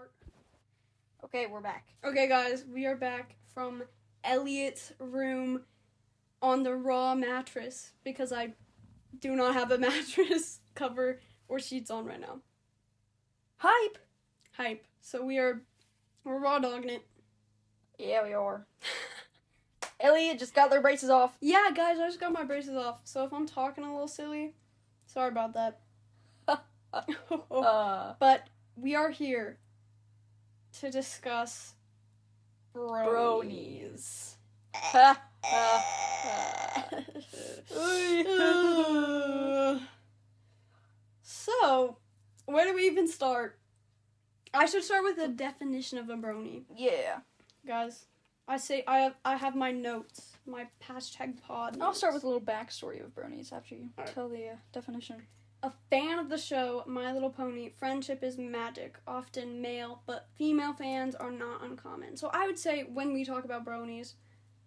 start. Okay, we're back. Okay, guys, we are back from Elliott's room on the raw mattress because I do not have a mattress cover or sheets on right now. Hype. So we're raw dogging it. Yeah, we are. Elliott just got their braces off. Yeah, guys, I just got my braces off. So if I'm talking a little silly, sorry about that. But we are here to discuss bronies. So, where do we even start? I should start with the definition of a brony. Yeah. Guys, I have my notes, my hashtag pod notes. I'll start with a little backstory of bronies after you Alright. tell the definition. A fan of the show My Little Pony, friendship is magic, often male, but female fans are not uncommon. So I would say when we talk about bronies,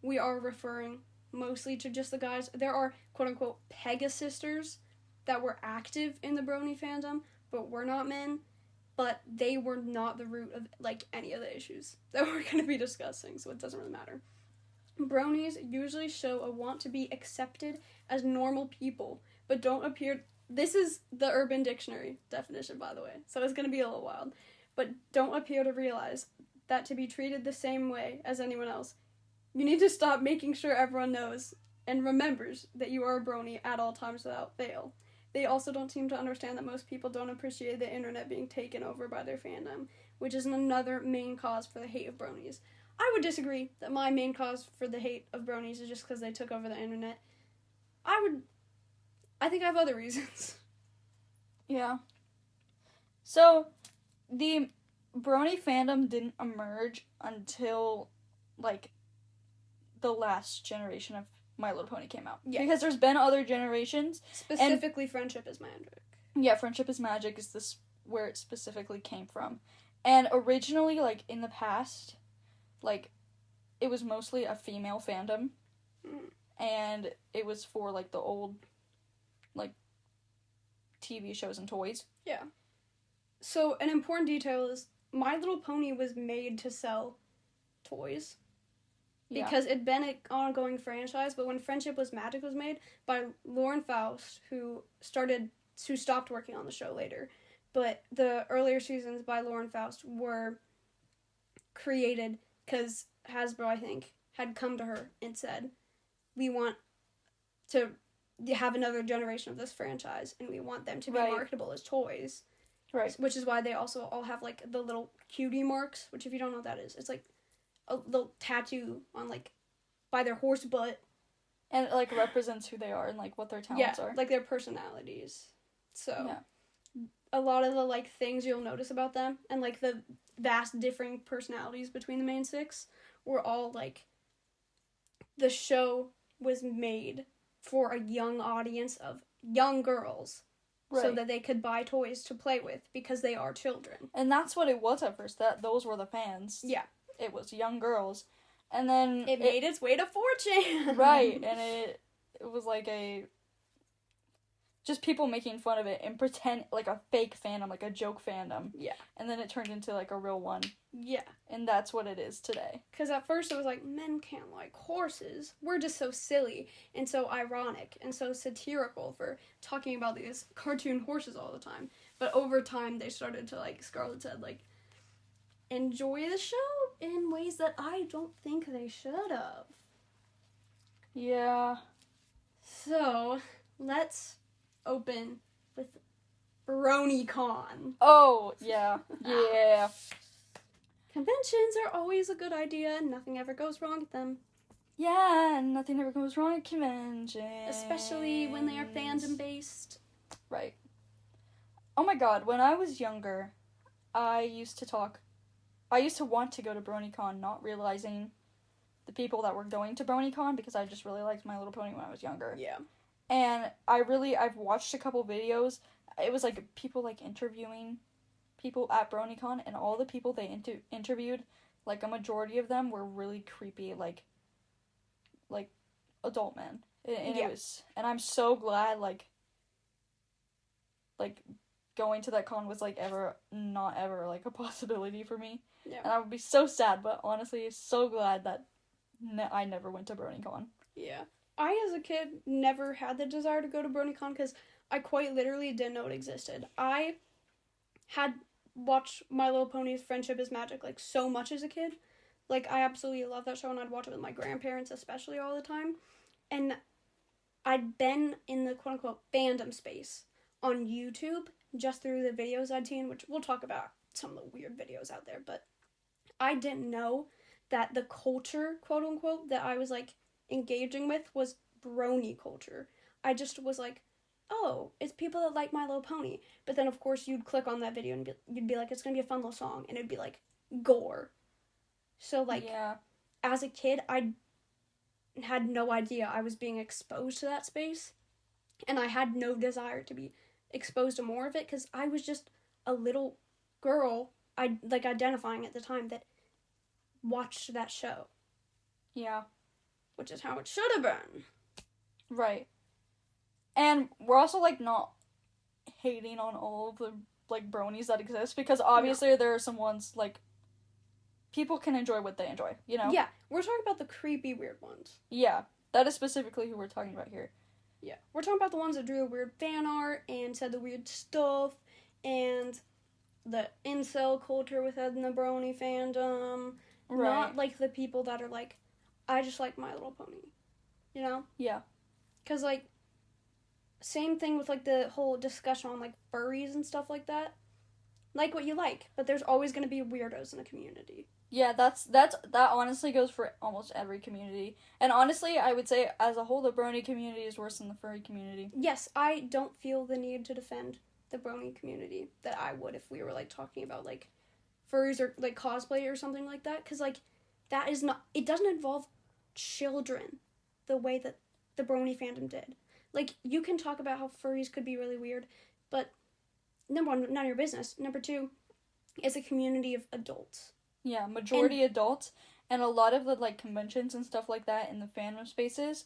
we are referring mostly to just the guys. There are quote-unquote Pegasisters that were active in the brony fandom, but were not men. But they were not the root of, any of the issues that we're going to be discussing, so it doesn't really matter. Bronies usually show a want to be accepted as normal people, but don't appear... This is the Urban Dictionary definition, by the way, so it's going to be a little wild. But don't appear to realize that to be treated the same way as anyone else, you need to stop making sure everyone knows and remembers that you are a brony at all times without fail. They also don't seem to understand that most people don't appreciate the internet being taken over by their fandom, which is another main cause for the hate of bronies. I would disagree that my main cause for the hate of bronies is just because they took over the internet. I think I have other reasons. Yeah. So, the brony fandom didn't emerge until, the last generation of My Little Pony came out. Yeah. Because there's been other generations. Specifically, Friendship is Magic. Yeah, Friendship is Magic is this where it specifically came from. And originally, in the past, it was mostly a female fandom. Mm. And it was for, the old, TV shows and toys. Yeah. So, an important detail is My Little Pony was made to sell toys. Because it'd been an ongoing franchise, but when Friendship was Magic was made by Lauren Faust, who stopped working on the show later. But the earlier seasons by Lauren Faust were created because Hasbro, I think, had come to her and said, we want to have another generation of this franchise, and we want them to be marketable as toys. Right. Which is why they also all have, the little cutie marks, which if you don't know what that is, it's, a little tattoo on, by their horse butt. And it, represents who they are and, what their talents are. Their personalities. So, a lot of the, things you'll notice about them, and, the vast differing personalities between the main six, were all, the show was made for a young audience of young girls. Right. So that they could buy toys to play with, because they are children. And that's what it was at first, those were the fans. Yeah. It was young girls. And then... It made its way to 4chan! Right, and it was just people making fun of it and pretend, a fake fandom, a joke fandom. Yeah. And then it turned into, a real one. Yeah. And that's what it is today. Because at first it was men can't like horses. We're just so silly and so ironic and so satirical for talking about these cartoon horses all the time. But over time they started to, Scarlett said, enjoy the show in ways that I don't think they should have. Yeah. So, let's open with BronyCon. Oh, yeah. Yeah. Conventions are always a good idea. Nothing ever goes wrong at them. Yeah, nothing ever goes wrong at conventions. Especially when they are fandom-based. Right. Oh my god, when I was younger, I used to want to go to BronyCon, not realizing the people that were going to BronyCon, because I just really liked My Little Pony when I was younger. Yeah. And I've watched a couple videos. It was, people, interviewing people at BronyCon, and all the people they interviewed, a majority of them were really creepy, adult men. And it was, and I'm so glad, going to that con was, like, not ever, like, a possibility for me. Yeah. And I would be so sad, but honestly, so glad that I never went to BronyCon. Yeah. I, as a kid, never had the desire to go to BronyCon because I quite literally didn't know it existed. I had watched My Little Pony's Friendship is Magic, like, so much as a kid. Like, I absolutely love that show, and I'd watch it with my grandparents, especially, all the time. And I'd been in the quote-unquote fandom space on YouTube just through the videos I'd seen, which we'll talk about some of the weird videos out there, but I didn't know that the culture, quote-unquote, that I was, like, engaging with was brony culture. I just was like, oh, it's people that like My Little Pony. But then, of course, you'd click on that video and you'd be like, it's gonna be a fun little song, and it'd be, like, gore. So, like, yeah. As a kid, I had no idea I was being exposed to that space, and I had no desire to be exposed to more of it, because I was just a little girl, identifying at the time, that watched that show. Yeah. Which is how it should have been. Right. And we're also, like, not hating on all of the, like, bronies that exist, because obviously there are some ones, like, people can enjoy what they enjoy, you know? Yeah, we're talking about the creepy, weird ones. Yeah, that is specifically who we're talking about here. Yeah, we're talking about the ones that drew weird fan art and said the weird stuff, and the incel culture within the brony fandom. Right. Not, like, the people that are like, I just like My Little Pony. You know? Yeah. Because, like, same thing with, like, the whole discussion on, like, furries and stuff like that. Like what you like, but there's always going to be weirdos in a community. Yeah, that honestly goes for almost every community. And honestly, I would say, as a whole, the brony community is worse than the furry community. Yes, I don't feel the need to defend the brony community that I would if we were, like, talking about, like, furries or, like, cosplay or something like that. Because, like, that is not... It doesn't involve children the way that the brony fandom did. Like, you can talk about how furries could be really weird, but number one, none of your business. Number two, it's a community of adults. Yeah, majority adults, and a lot of the, like, conventions and stuff like that in the fandom spaces,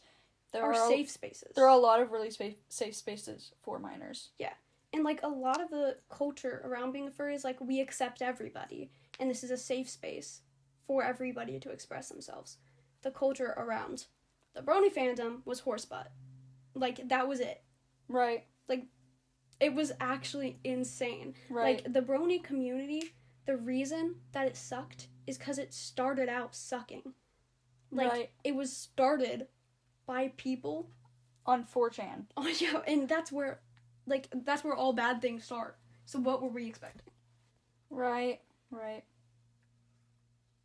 there are safe spaces. There are a lot of really safe spaces for minors. Yeah, and, like, a lot of the culture around being a furry is, like, we accept everybody, and this is a safe space for everybody to express themselves. The culture around the brony fandom was horse butt. Like, that was it. Right. Like, it was actually insane. Right. Like, the brony community, the reason that it sucked is because it started out sucking. Like, right. It was started by people on 4chan. Oh, yeah, and that's where all bad things start. So what were we expecting? Right.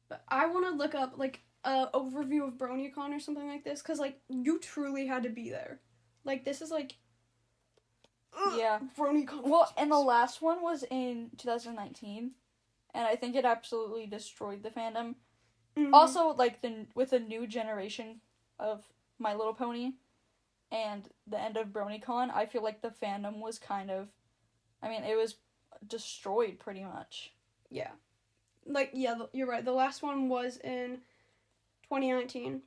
But I want to look up, like, an overview of BronyCon or something like this, because, like, you truly had to be there. Like, this is, like... Yeah. BronyCon. Well, and the last one was in 2019, and I think it absolutely destroyed the fandom. Mm-hmm. Also, like, with a new generation of My Little Pony and the end of BronyCon, I feel like the fandom was kind of... I mean, it was destroyed pretty much. Yeah. Like, yeah, you're right. The last one was in 2019.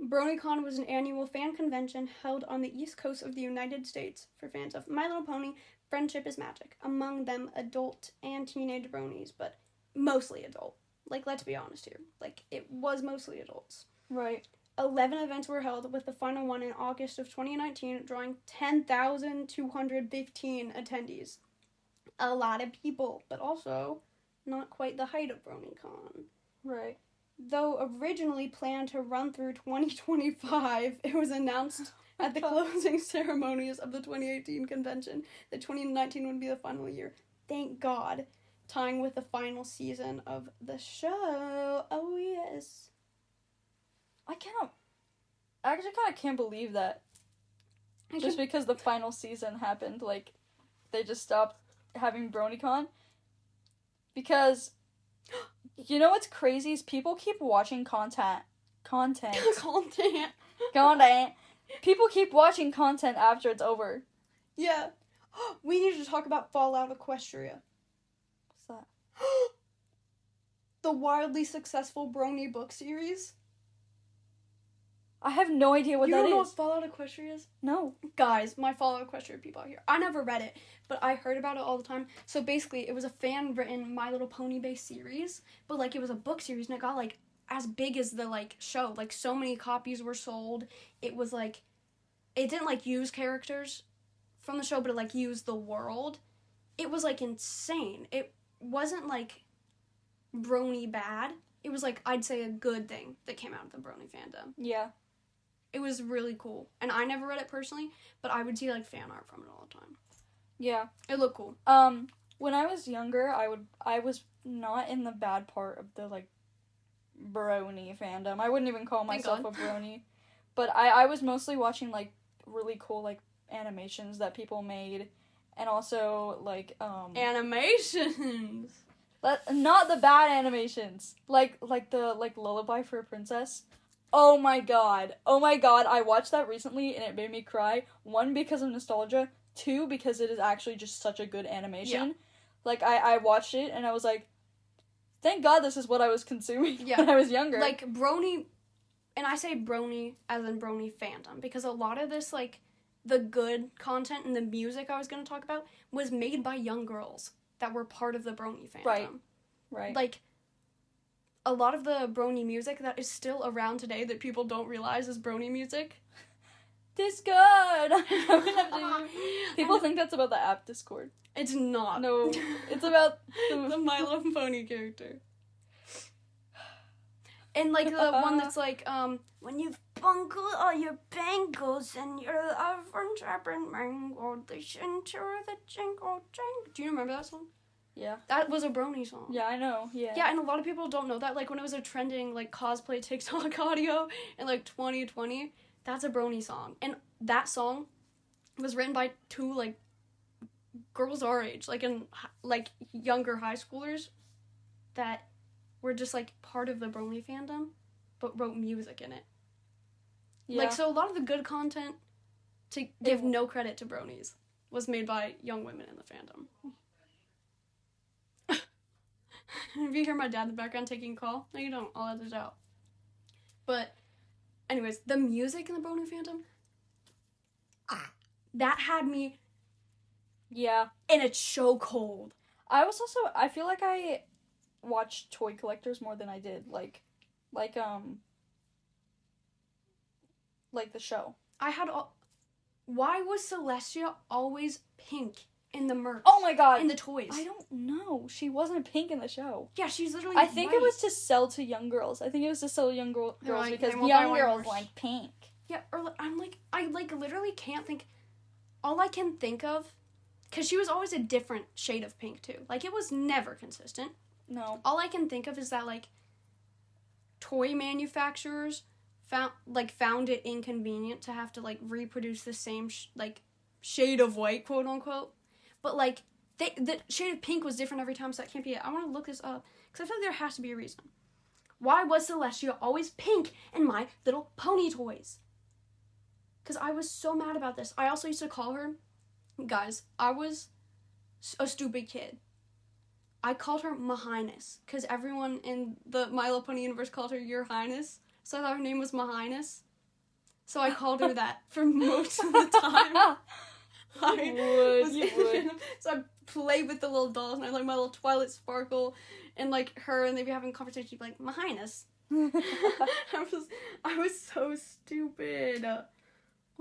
BronyCon was an annual fan convention held on the east coast of the United States for fans of My Little Pony, Friendship is Magic, among them adult and teenage bronies, but mostly adult. Like, let's be honest here. Like, it was mostly adults. Right. 11 events were held, with the final one in August of 2019, drawing 10,215 attendees. A lot of people, but also not quite the height of BronyCon. Right. Though originally planned to run through 2025, it was announced at the closing ceremonies of the 2018 convention that 2019 would be the final year. Thank God. Tying with the final season of the show. Oh, yes. I actually kind of can't believe that. Because the final season happened, like, they just stopped having BronyCon. Because... You know what's crazy is people keep watching content. People keep watching content after it's over. Yeah. We need to talk about Fallout Equestria. What's that? The wildly successful Brony book series. I have no idea what you that don't know is. what Fallout Equestria is? No. Guys, my Fallout Equestria people out here. I never read it, but I heard about it all the time. So basically, it was a fan-written My Little Pony-based series, but, like, it was a book series, and it got, like, as big as the, like, show. Like, so many copies were sold. It was, like, it didn't, like, use characters from the show, but it, like, used the world. It was, like, insane. It wasn't, like, brony bad. It was, like, I'd say a good thing that came out of the brony fandom. Yeah. It was really cool. And I never read it personally, but I would see, like, fan art from it all the time. Yeah. It looked cool. When I was younger, I was not in the bad part of the, like, brony fandom. I wouldn't even call myself a brony. But I was mostly watching, like, really cool, like, animations that people made. And also, like, Animations! Not the bad animations. Like the, like, Lullaby for a Princess. Oh my god, I watched that recently and it made me cry. 1, because of nostalgia. 2, because it is actually just such a good animation. Yeah. Like, I watched it and I was like, thank god this is what I was consuming when I was younger. Like, brony, and I say brony as in brony fandom, because a lot of this, like, the good content and the music I was going to talk about was made by young girls that were part of the brony fandom. Right. Like, a lot of the brony music that is still around today that people don't realize is brony music. Discord! People think that's about the app Discord. It's not. No, it's about the My Little Pony character. And, like, the one that's like, when you've bungled all your bangles and your love runs up and mangled, they enter the jingle jangle. Do you remember that song? Yeah. That was a brony song. Yeah, I know. Yeah. Yeah, and a lot of people don't know that. Like, when it was a trending, like, cosplay TikTok audio in, like, 2020, that's a brony song. And that song was written by 2, like, girls our age, like, in, like, younger high schoolers that were just, like, part of the brony fandom, but wrote music in it. Yeah. Like, so a lot of the good content, to give no credit to bronies, was made by young women in the fandom. If you hear my dad in the background taking a call, no you don't, I'll edit it out. But, anyways, the music in the brony fandom, that had me Yeah. in a chokehold. I feel like I watched toy collectors more than I did, like the show. Why was Celestia always pink in the merch? Oh my god. In the toys. I don't know. She wasn't pink in the show. Yeah, she's literally I think white. It was to sell to young girls. I think it was to sell young girls like, because they won't young buy girls one like pink. Yeah, or I literally can't think. All I can think of, because she was always a different shade of pink too. Like, it was never consistent. No. All I can think of is that, like, toy manufacturers found it inconvenient to have to, like, reproduce the same shade of white, quote unquote. But, like, the shade of pink was different every time, so that can't be it. I want to look this up because I feel like there has to be a reason. Why was Celestia always pink in My Little Pony toys? Because I was so mad about this. I also used to call her, guys, I was a stupid kid. I called her My Highness, because everyone in the My Little Pony universe called her Your Highness, so I thought her name was My Highness. So I called her that for most of the time. You would. So I play with the little dolls, and I like my little Twilight Sparkle, and like her, and they'd be having a conversation, she'd be like, My Highness. I was so stupid.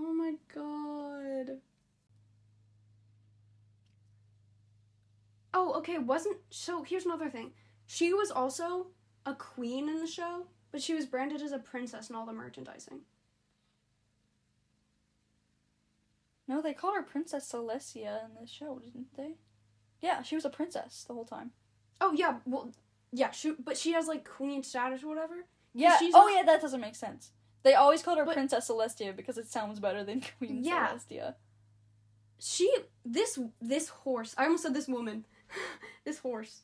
Oh my god. Oh, okay, so here's another thing. She was also a queen in the show, but she was branded as a princess in all the merchandising. No, they called her Princess Celestia in the show, didn't they? Yeah, she was a princess the whole time. Oh, yeah, well, yeah, but she has, like, queen status or whatever. Yeah, yeah, that doesn't make sense. They always called her Princess Celestia because it sounds better than Queen Celestia. This horse, I almost said this woman. This horse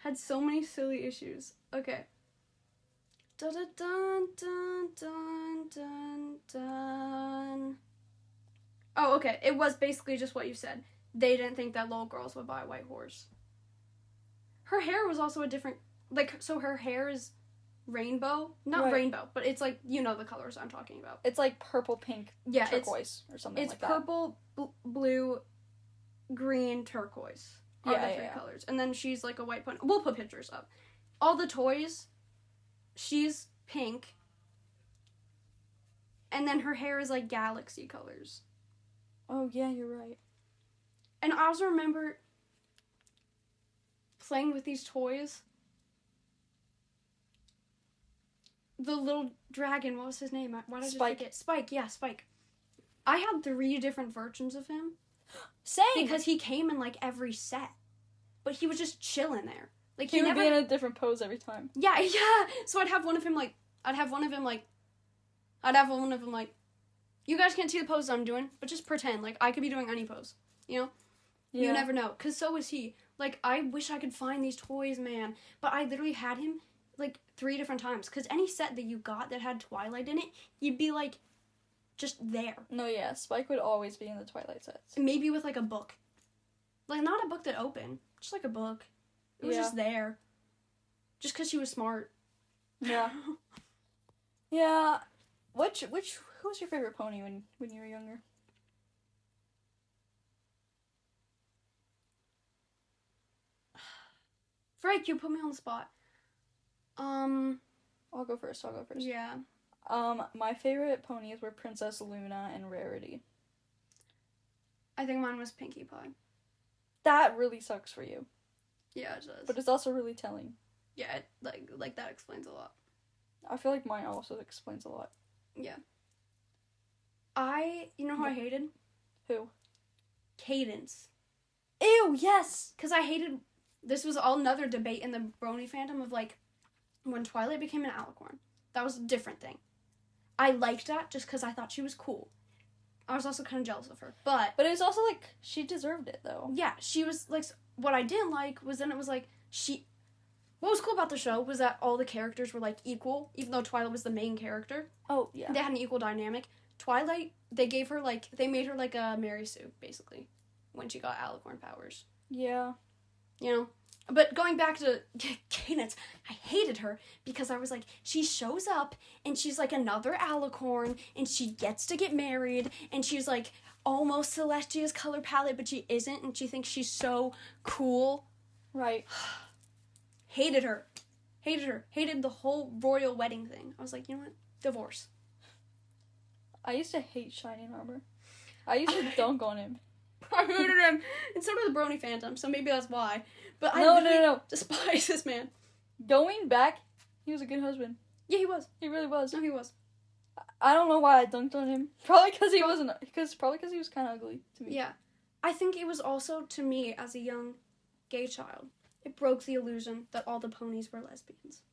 had so many silly issues. Okay. Dun dun dun dun dun dun. Oh, okay. It was basically just what you said. They didn't think that little girls would buy a white horse. Her hair was also a different, so her hair is rainbow. Not Right. rainbow, but it's like, you know the colors I'm talking about. It's like purple, pink, Yeah, turquoise, or something it's like that. purple, blue, green, turquoise are the three colors. And then she's like a white pony. We'll put pictures up. All the toys, she's pink. And then her hair is like galaxy colors. Oh, yeah, you're right. And I also remember playing with these toys. The little dragon, what was his name? Why did I just forget? Spike, yeah, Spike. I had 3 different versions of him. Same! Because he came in like every set. But he was just chilling there. Like he would be in a different pose every time. Yeah. So I'd have one of him like, you guys can't see the poses I'm doing, but just pretend like I could be doing any pose, you know? Yeah. You never know, because so is he. Like, I wish I could find these toys, man. But I literally had him like 3 different times, because any set that you got that had Twilight in it, you'd be like, just there. No, yeah, Spike would always be in the Twilight sets. Maybe with like a book. Like, not a book that opened, just like a book. It was just there. Just because she was smart. Yeah. Yeah. Who was your favorite pony when you were younger? Frank, you put me on the spot. I'll go first. Yeah. My favorite ponies were Princess Luna and Rarity. I think mine was Pinkie Pie. That really sucks for you. Yeah, it does. But it's also really telling. Yeah, like that explains a lot. I feel like mine also explains a lot. Yeah. You know who I hated? Who? Cadence. Ew, yes! Because I hated, this was another debate in the brony fandom of like, when Twilight became an alicorn. That was a different thing. I liked that just because I thought she was cool. I was also kind of jealous of her. But it was also like, she deserved it though. Yeah, she was like, what I didn't like was then it was like, what was cool about the show was that all the characters were like equal, even though Twilight was the main character. Oh, yeah. They had an equal dynamic. Twilight, they made her like a Mary Sue, basically, when she got alicorn powers. Yeah. You know? But going back to Cadence, I hated her because I was like, she shows up and she's like another alicorn and she gets to get married and she's like almost Celestia's color palette, but she isn't and she thinks she's so cool. Right. Hated her. Hated the whole royal wedding thing. I was like, you know what? Divorce. I used to hate Shining Armor. I used to dunk on him. I hated him. And so did the brony phantom, so maybe that's why. But I no. despise this man. Going back, he was a good husband. Yeah, he was. He really was. No, he was. I don't know why I dunked on him. Probably because he was kind of ugly to me. Yeah. I think it was also, to me, as a young gay child, it broke the illusion that all the ponies were lesbians.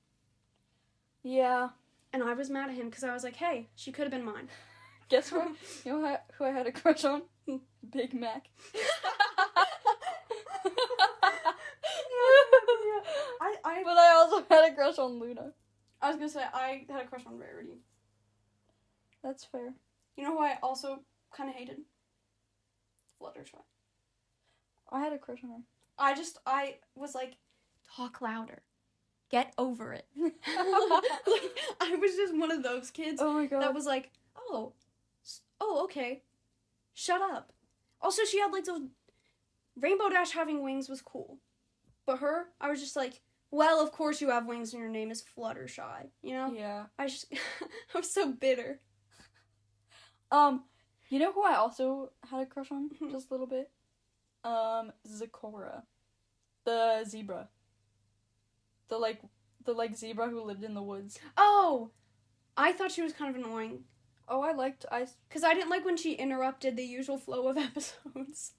Yeah. And I was mad at him because I was like, hey, she could have been mine. Guess what? You know who I had a crush on? Big Mac. But I also had a crush on Luna. I was gonna say, I had a crush on Rarity. That's fair. You know who I also kind of hated? Fluttershy. I had a crush on her. I was like, talk louder. Get over it. Like, I was just one of those kids that was like, oh, okay. Shut up. Also, she had like those, Rainbow Dash having wings was cool. But her, I was just like, well, of course you have wings and your name is Fluttershy, you know? Yeah. I was so bitter. You know who I also had a crush on? Just a little bit? Zecora. The zebra. The zebra who lived in the woods. Oh! I thought she was kind of annoying. Oh, Because I didn't like when she interrupted the usual flow of episodes.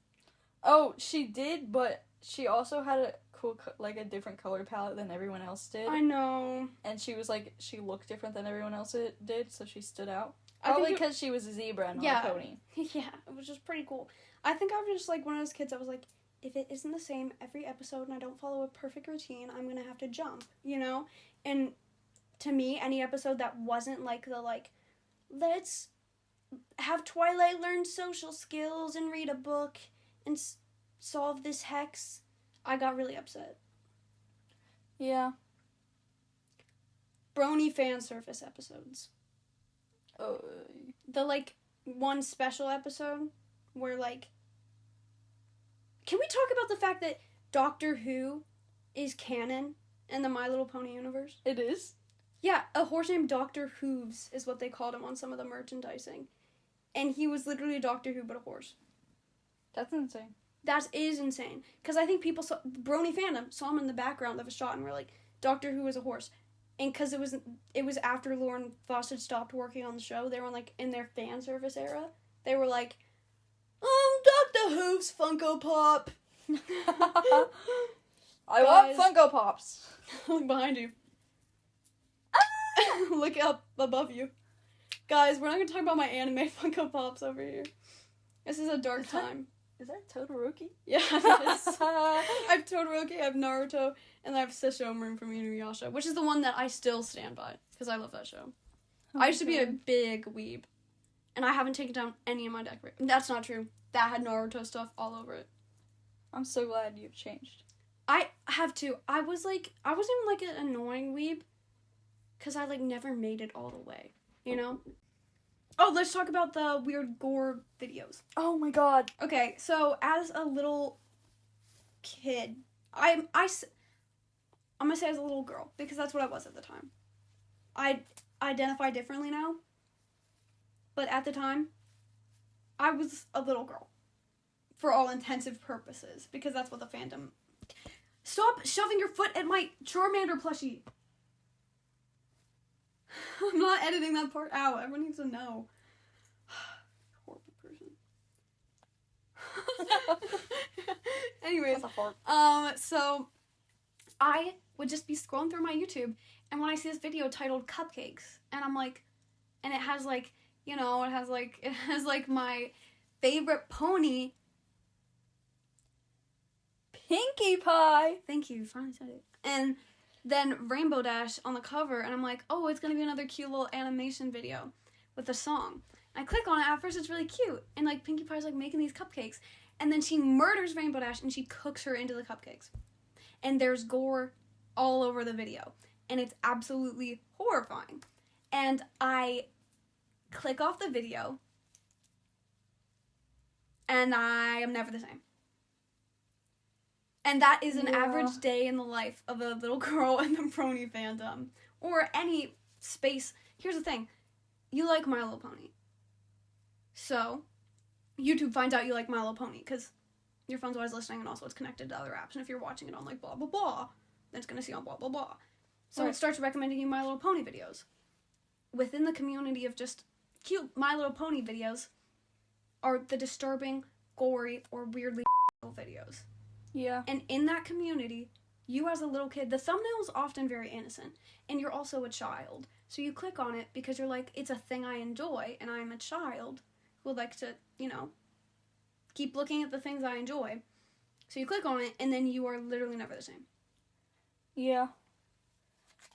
Oh, she did, but she also had a cool, a different color palette than everyone else did. I know. And she was she looked different than everyone else did, so she stood out. Probably because she was a zebra and not a pony. Yeah, it was just pretty cool. I think I was just one of those kids that was like, if it isn't the same every episode and I don't follow a perfect routine, I'm gonna have to jump, you know? And to me, any episode that wasn't let's have Twilight learn social skills and read a book and solve this hex, I got really upset. Yeah. brony fan service episodes. The, like, one special episode where, like... Can we talk about the fact that Doctor Who is canon in the My Little Pony universe? It is? Yeah, a horse named Dr. Hooves is what they called him on some of the merchandising. And he was literally a Doctor Who but a horse. That's insane. That is insane. Because I think people saw... Brony fandom saw him in the background of a shot and were like, Doctor Who is a horse. And because it was after Lauren Foss had stopped working on the show, they were, like, in their fan service era. They were like, Dr. Hooves Funko Pop. I want Funko Pops. Look behind you. Look up above you. Guys, we're not going to talk about my anime Funko Pops over here. This is a dark time. Is that Todoroki? Yeah, it is. I have Todoroki, I have Naruto, and I have Sesshomaru from Inuyasha, which is the one that I still stand by, because I love that show. I used to be a big weeb, and I haven't taken down any of my decorations. That's not true. That had Naruto stuff all over it. I'm so glad you've changed. I have to. I wasn't even, like, an annoying weeb, because I, like, never made it all the way, you know? Oh, let's talk about the weird gore videos. Oh my god. Okay, so as a little kid, I'm gonna say as a little girl, because that's what I was at the time. I identify differently now, but at the time, I was a little girl. For all intensive purposes, because that's what the fandom... Stop shoving your foot at my Charmander plushie! I'm not editing that part out. Everyone needs to know. Horrible person. Anyways, so I would just be scrolling through my YouTube, and when I see this video titled Cupcakes, and I'm like, and it has like, you know, it has like my favorite pony. Pinkie Pie! Thank you, finally said it. And then Rainbow Dash on the cover, and I'm like, oh, it's gonna be another cute little animation video with a song. And I click on it, at first it's really cute, and like Pinkie Pie's like making these cupcakes, and then she murders Rainbow Dash and she cooks her into the cupcakes. And there's gore all over the video, and it's absolutely horrifying. And I click off the video, and I am never the same. And that is an average day in the life of a little girl in the brony fandom. Or any space. Here's the thing. You like My Little Pony. So, YouTube finds out you like My Little Pony, because your phone's always listening, and also it's connected to other apps. And if you're watching it on, like, blah, blah, blah, then it's going to see on blah, blah, blah. So It starts recommending you My Little Pony videos. Within the community of just cute My Little Pony videos are the disturbing, gory, or weirdly videos. Yeah. And in that community, you as a little kid, the thumbnail's often very innocent, and you're also a child. So you click on it because you're like, it's a thing I enjoy, and I'm a child who would like to, you know, keep looking at the things I enjoy. So you click on it, and then you are literally never the same. Yeah.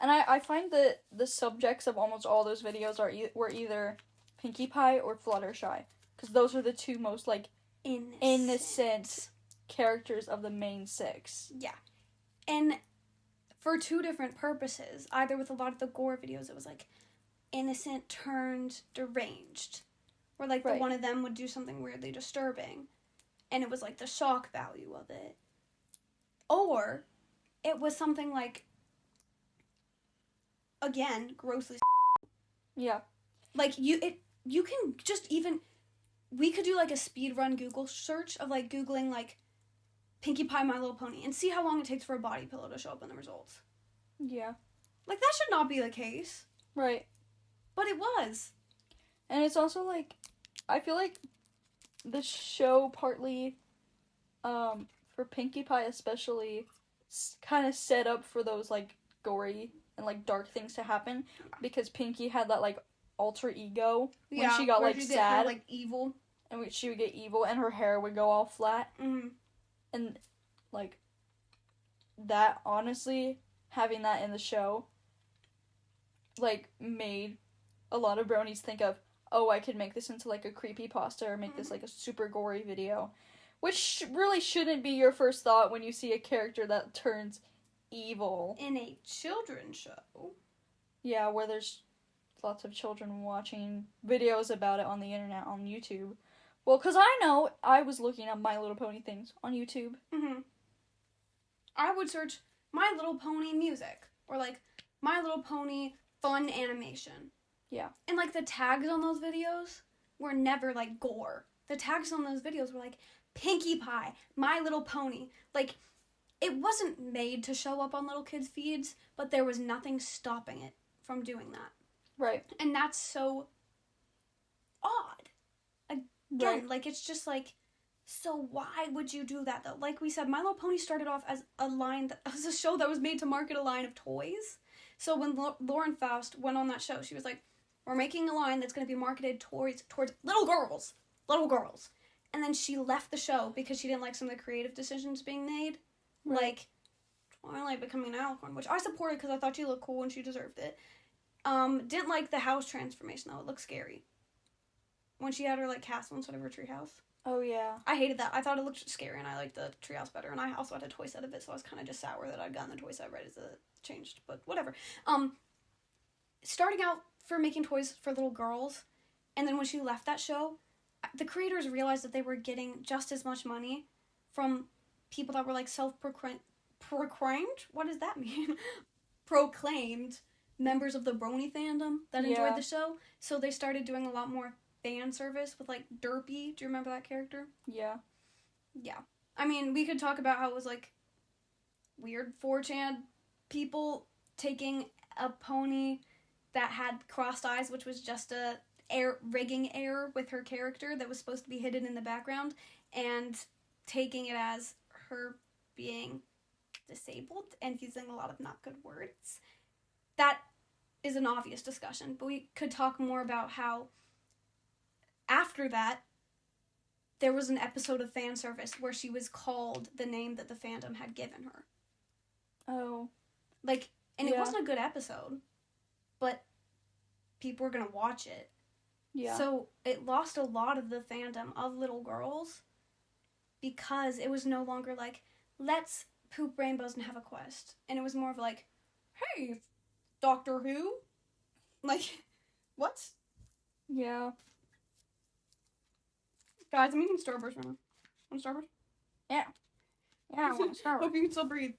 And I find that the subjects of almost all those videos were either Pinkie Pie or Fluttershy, because those are the two most, like, innocent characters of the main six. Yeah. And for two different purposes. Either with a lot of the gore videos, it was like innocent turned deranged. Or like the one of them would do something weirdly disturbing. And it was like the shock value of it. Or it was something like, again, grossly. Yeah. Like you can just even, we could do like a speedrun Google search of like Googling like Pinkie Pie My Little Pony and see how long it takes for a body pillow to show up in the results. Yeah. Like, that should not be the case. Right. But it was. And it's also, like, I feel like the show partly, for Pinkie Pie especially, kind of set up for those, like, gory and, like, dark things to happen. Because Pinkie had that, like, alter ego when she got, like, sad. Her, like, evil. And she would get evil and her hair would go all flat. Mm-hmm. And, like, that, honestly, having that in the show, like, made a lot of bronies think of, oh, I could make this into, like, a creepypasta or make this, like, a super gory video. Which really shouldn't be your first thought when you see a character that turns evil. In a children's show. Yeah, where there's lots of children watching videos about it on the internet, on YouTube. Well, because I know I was looking up My Little Pony things on YouTube. Mm-hmm. I would search My Little Pony music, or, like, My Little Pony fun animation. Yeah. And, like, the tags on those videos were never, like, gore. The tags on those videos were, like, Pinkie Pie, My Little Pony. Like, it wasn't made to show up on little kids' feeds, but there was nothing stopping it from doing that. Right. And that's so odd. Again, like, it's just, like, so why would you do that, though? Like we said, My Little Pony started off as a show that was made to market a line of toys. So when Lauren Faust went on that show, she was like, we're making a line that's going to be marketed towards little girls. And then she left the show because she didn't like some of the creative decisions being made. Right. Like, Twilight becoming an alicorn, which I supported because I thought she looked cool and she deserved it. Didn't like the house transformation, though. It looked scary. When she had her, like, castle instead of her treehouse. Oh, yeah. I hated that. I thought it looked scary, and I liked the treehouse better. And I also had a toy set of it, so I was kind of just sour that I'd gotten the toy set right as it changed. But whatever. Starting out for making toys for little girls, and then when she left that show, the creators realized that they were getting just as much money from people that were, like, proclaimed? What does that mean? Proclaimed members of the brony fandom that enjoyed the show. So they started doing a lot more fan service with, like, Derpy. Do you remember that character? Yeah. Yeah. I mean, we could talk about how it was, like, weird 4chan people taking a pony that had crossed eyes, which was just a rigging error with her character that was supposed to be hidden in the background, and taking it as her being disabled and using a lot of not good words. That is an obvious discussion, but we could talk more about how after that, there was an episode of fan service where she was called the name that the fandom had given her. Oh. Like, and it wasn't a good episode, but people were going to watch it. Yeah. So it lost a lot of the fandom of little girls because it was no longer like, let's poop rainbows and have a quest. And it was more of like, hey, Doctor Who? Like, what? Yeah. Guys, I'm eating Starburst right now. Want Starburst? Yeah. Yeah, I want Starburst. Hope you can still breathe.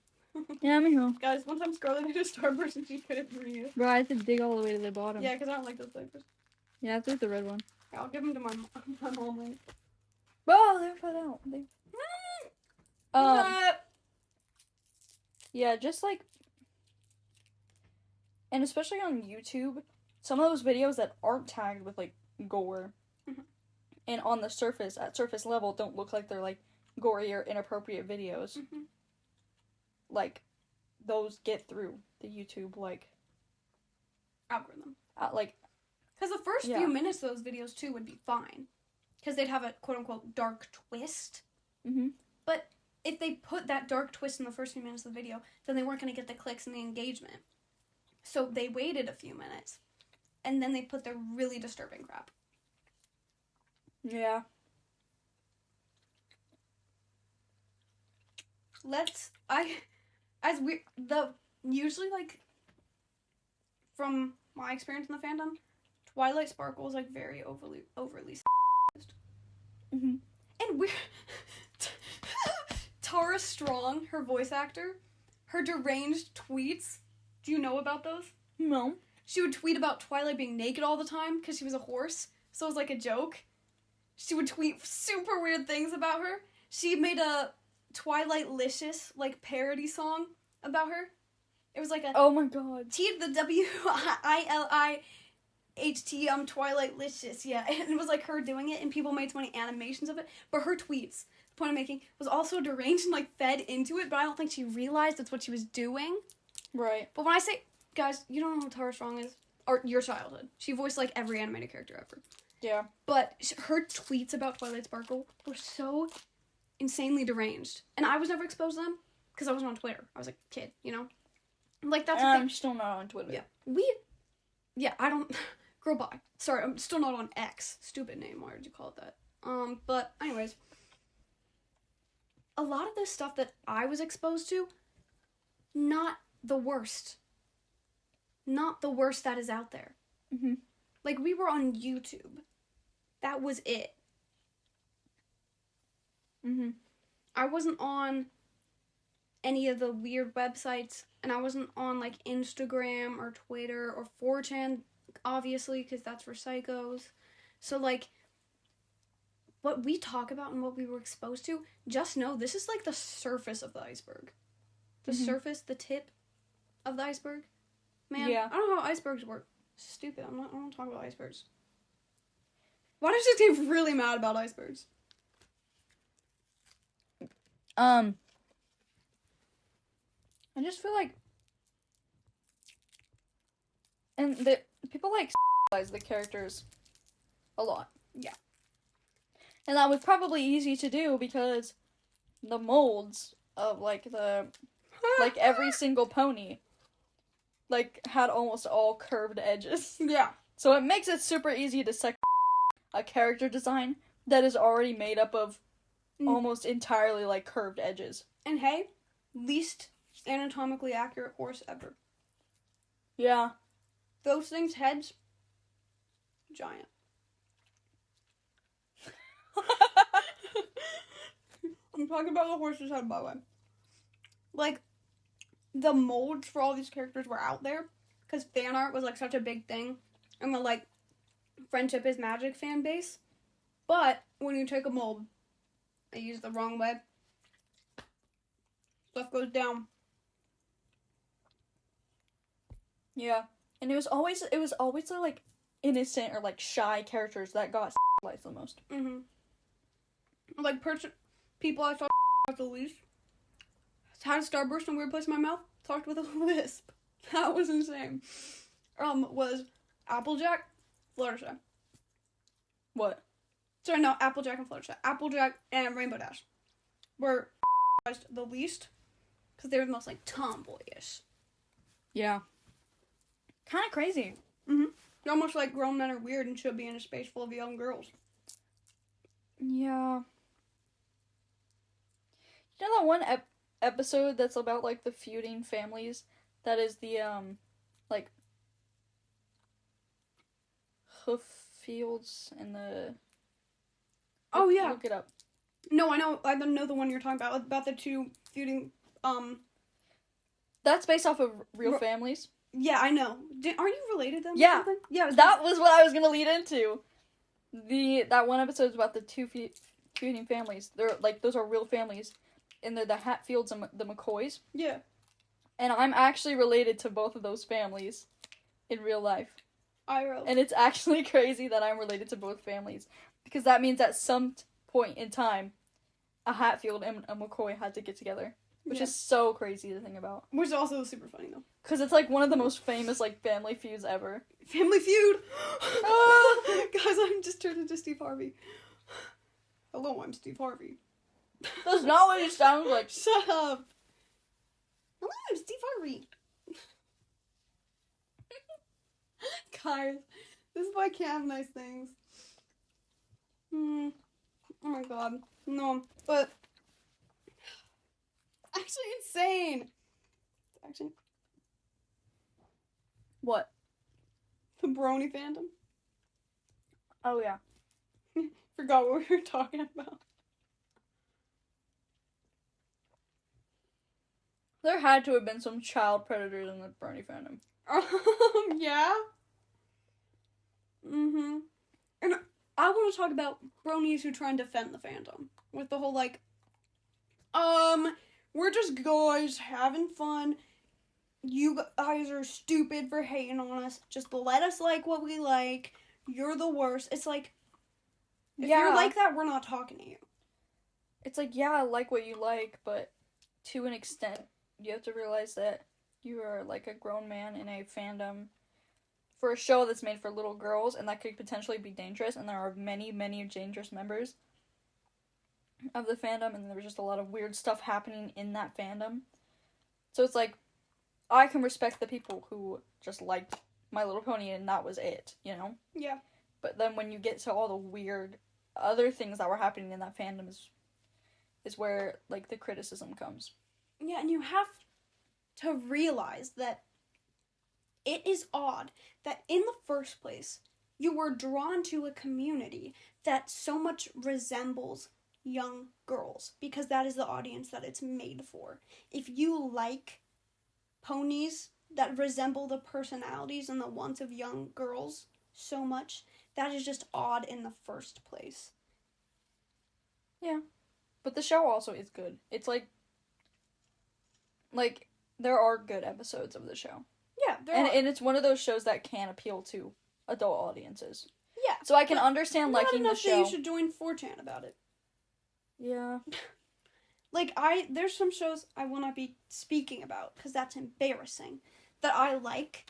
Yeah, me too. Guys, one time Scarlett ate a Starburst and she couldn't breathe. Bro, I have to dig all the way to the bottom. Yeah, because I don't like those flavors. Yeah, that's the red one. I'll give them to my mom later. Oh, they're put out. Yeah, just like, and especially on YouTube, some of those videos that aren't tagged with, like, gore, and on the surface, at surface level, don't look like they're, like, gory or inappropriate videos. Like, those get through the YouTube, like, algorithm. Because the first few minutes of those videos, too, would be fine. Because they'd have a quote-unquote dark twist. But if they put that dark twist in the first few minutes of the video, then they weren't going to get the clicks and the engagement. So they waited a few minutes. And then they put the really disturbing crap. Yeah. Usually, like, from my experience in the fandom, Twilight Sparkle is, like, very overly Mm-hmm. And we're Tara Strong, her voice actor, her deranged tweets. Do you know about those? No. She would tweet about Twilight being naked all the time because she was a horse, so it was like a joke. She would tweet super weird things about her. She made a Twilight-licious, like, parody song about her. It was like a... Oh my god. T the W-I-L-I-H-T, Twilight-licious, yeah. And it was like her doing it, and people made so many animations of it. But her tweets, the point I'm making, was also deranged and, like, fed into it, but I don't think she realized that's what she was doing. Right. But when I say... Guys, you don't know who Tara Strong is? Or your childhood. She voiced, like, every animated character ever. Yeah. But her tweets about Twilight Sparkle were so insanely deranged. And I was never exposed to them because I wasn't on Twitter. I was a kid, you know? Like, that's the thing. I'm still not on Twitter. Yeah. I don't... Girl, bye. Sorry, I'm still not on X. Stupid name. Why did you call it that? But anyways. A lot of this stuff that I was exposed to, not the worst. not the worst that is out there. Mm-hmm. Like, we were on YouTube. That was it. Mm-hmm. I wasn't on any of the weird websites, and I wasn't on, like, Instagram or Twitter or 4chan, obviously, because that's for psychos. So, like, what we talk about and what we were exposed to, just know this is, like, the surface of the iceberg. The surface, the tip of the iceberg. Man, Yeah. I don't know how icebergs work. Stupid. I don't want to talk about icebergs. Why did I just get really mad about icebergs? I just feel like, and the people like the characters a lot. Yeah. And that was probably easy to do because the molds of like every single pony like had almost all curved edges. Yeah. So it makes it super easy to a character design that is already made up of almost entirely like curved edges. And hey, least anatomically accurate horse ever. Yeah. Those things' heads, giant. I'm talking about the horse's head, by the way. Like, the molds for all these characters were out there, because fan art was, like, such a big thing, and the, like, Friendship is Magic fan base. But, when you take a mold, and use it the wrong way, stuff goes down. Yeah. And it was always the, like, innocent or, like, shy characters that got the most. Mm-hmm. Like, people I saw the least had a starburst in a weird place in my mouth, talked with a lisp. That was insane. Was Applejack, Fluttershy. What? Sorry, no, Applejack and Fluttershy. Applejack and Rainbow Dash were the least, because they were the most, like, tomboyish. Yeah. Kind of crazy. Mm-hmm. They're almost like grown men are weird and should be in a space full of young girls. Yeah. You know that one episode that's about, like, the feuding families? That is the, like, hoof fields and the... Oh, yeah. Look it up. No, I know the one you're talking about the two feuding, That's based off of real families. Yeah, I know. Aren't you related to them? Yeah. Or something? Yeah. That was what I was gonna lead into. That one episode is about the two feuding families. They're, like, those are real families. And they're the Hatfields and the McCoys. Yeah. And I'm actually related to both of those families in real life. And it's actually crazy that I'm related to both families. Because that means at some point in time, a Hatfield and a McCoy had to get together. Which is so crazy to think about. Which is also super funny, though. Because it's, like, one of the most famous, like, family feuds ever. Family Feud! Guys, I'm just turned into Steve Harvey. Hello, I'm Steve Harvey. That's not what he sounds like. Shut up! Hello, I'm Steve Harvey. Guys, this is why I can't have nice things. Oh my god. No, but... Actually insane! Actually... What? The brony fandom. Oh, yeah. Forgot what we were talking about. There had to have been some child predators in the brony fandom. Yeah? Mm-hmm. And I want to talk about bronies who try and defend the fandom. With the whole, like, we're just guys having fun. You guys are stupid for hating on us. Just let us like what we like. You're the worst. It's like, if you're like that, we're not talking to you. It's like, yeah, I like what you like, but to an extent, you have to realize that you are, like, a grown man in a fandom for a show that's made for little girls, and that could potentially be dangerous, and there are many, many dangerous members of the fandom, and there was just a lot of weird stuff happening in that fandom. So it's like, I can respect the people who just liked My Little Pony and that was it, you know? Yeah. But then when you get to all the weird other things that were happening in that fandom is where, like, the criticism comes. Yeah, and you have to realize that it is odd that in the first place, you were drawn to a community that so much resembles young girls, because that is the audience that it's made for. If you like ponies that resemble the personalities and the wants of young girls so much, that is just odd in the first place. Yeah. But the show also is good. It's like there are good episodes of the show. Yeah, and it's one of those shows that can appeal to adult audiences. Yeah. So I can understand liking the show. That you should join 4chan about it. Yeah. There's some shows I will not be speaking about because that's embarrassing, that I like,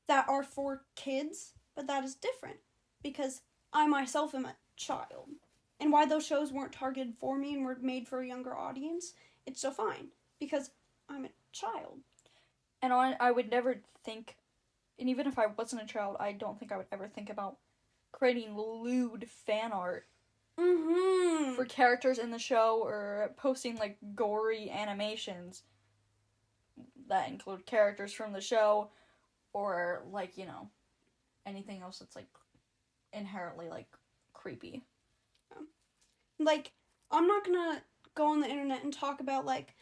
that are for kids, but that is different because I myself am a child. And why those shows weren't targeted for me and were made for a younger audience, it's so fine because I'm a child. And I would never think, and even if I wasn't a child, I don't think I would ever think about creating lewd fan art for characters in the show or posting like gory animations that include characters from the show or like, you know, anything else that's like inherently like creepy. Like, I'm not gonna go on the internet and talk about like,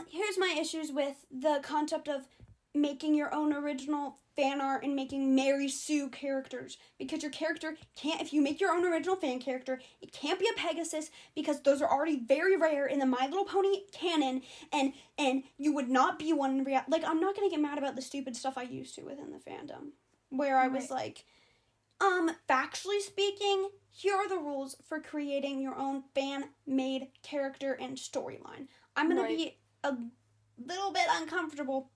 here's my issues with the concept of making your own original fan art and making Mary Sue characters, because your character can't, if you make your own original fan character, it can't be a Pegasus because those are already very rare in the My Little Pony canon, and you would not be one in reality. Like, I'm not gonna get mad about the stupid stuff I used to within the fandom, where I was like, factually speaking, here are the rules for creating your own fan-made character and storyline. I'm gonna be a little bit uncomfortable